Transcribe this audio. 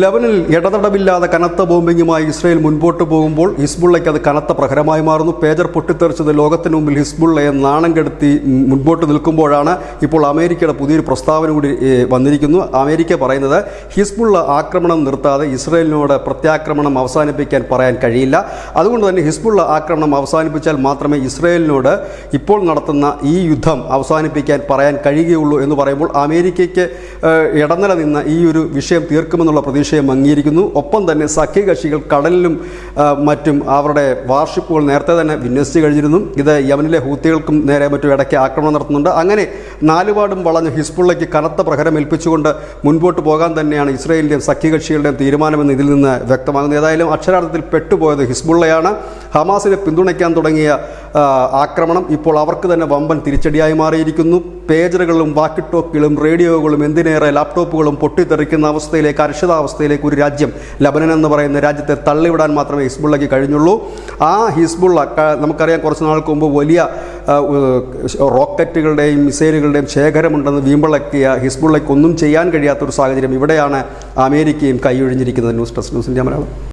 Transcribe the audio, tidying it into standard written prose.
ലെബനനിൽ ഇടതടവില്ലാതെ കനത്ത ബോംബിങ്ങുമായി ഇസ്രയേൽ മുൻപോട്ട് പോകുമ്പോൾ ഹിസ്ബുള്ളയ്ക്ക് അത് കനത്ത പ്രഹരമായി മാറുന്നു. പേജർ പൊട്ടിത്തെറിച്ചത് ലോകത്തിന് മുമ്പിൽ ഹിസ്ബുള്ളയെ നാണം കെടുത്തി മുൻപോട്ട് നിൽക്കുമ്പോഴാണ് ഇപ്പോൾ അമേരിക്കയുടെ പുതിയൊരു പ്രസ്താവന കൂടി വന്നിരിക്കുന്നു. അമേരിക്ക പറയുന്നത് ഹിസ്ബുള്ള ആക്രമണം നിർത്താതെ ഇസ്രയേലിനോട് പ്രത്യാക്രമണം അവസാനിപ്പിക്കാൻ പറയാൻ കഴിയില്ല. അതുകൊണ്ട് തന്നെ ഹിസ്ബുള്ള ആക്രമണം അവസാനിപ്പിച്ചാൽ മാത്രമേ ഇസ്രയേലിനോട് ഇപ്പോൾ നടത്തുന്ന ഈ യുദ്ധം അവസാനിപ്പിക്കാൻ പറയാൻ കഴിയുകയുള്ളൂ എന്ന് പറയുമ്പോൾ അമേരിക്കയ്ക്ക് ഇടനില നിന്ന ഈ ഒരു വിഷയം തീർക്കുമെന്നുള്ള പ്രതീക്ഷയും അംഗീകരിക്കുന്നു. ഒപ്പം തന്നെ സഖ്യകക്ഷികൾ കടലിലും മറ്റും അവരുടെ വാർഷിപ്പുകൾ നേരത്തെ തന്നെ വിന്യസിച്ചു കഴിഞ്ഞിരുന്നു. ഇത് യമനിലെ ഹൂത്തികൾക്കും നേരെ മറ്റും ഇടയ്ക്ക് ആക്രമണം നടത്തുന്നുണ്ട്. അങ്ങനെ നാലുപാടും വളഞ്ഞ് ഹിസ്ബുള്ളയ്ക്ക് കനത്ത പ്രഹരം ഏൽപ്പിച്ചുകൊണ്ട് മുൻപോട്ട് പോകാൻ തന്നെയാണ് ഇസ്രയേലിൻ്റെയും സഖ്യകക്ഷികളുടെയും തീരുമാനമെന്ന് ഇതിൽ നിന്ന് വ്യക്തമാകുന്നു. ഏതായാലും അക്ഷരാർത്ഥത്തിൽ പെട്ടുപോയത് ഹിസ്ബുള്ളയാണ്. ഹമാസിനെ പിന്തുണയ്ക്കാൻ തുടങ്ങിയ ആക്രമണം ഇപ്പോൾ അവർക്ക് തന്നെ വമ്പൻ തിരിച്ചടിയായി മാറിയിരിക്കുന്നു. പേജറുകളും വാക്കി ടോക്കുകളും റേഡിയോകളും എന്തിനേറെ ലാപ്ടോപ്പുകളും പൊട്ടിത്തെറിക്കുന്ന അവസ്ഥയിലേക്ക്, അരക്ഷിതാവസ്ഥയിലേക്ക് ഒരു രാജ്യം, ലബനൻ എന്ന് പറയുന്ന രാജ്യത്തെ തള്ളിവിടാൻ മാത്രമേ ഹിസ്ബുള്ളയ്ക്ക് കഴിഞ്ഞുള്ളൂ. ആ ഹിസ്ബുള്ള നമുക്കറിയാം, കുറച്ച് നാൾക്ക് മുമ്പ് വലിയ റോക്കറ്റുകളുടെയും മിസൈലുകളുടെയും ശേഖരമുണ്ടെന്ന് വീമ്പിളക്കിയ ഹിസ്ബുള്ളയ്ക്ക് ഒന്നും ചെയ്യാൻ കഴിയാത്തൊരു സാഹചര്യം. ഇവിടെയാണ് അമേരിക്കയും കൈയൊഴിഞ്ഞിരിക്കുന്നത്. News desk, news India Malayalam.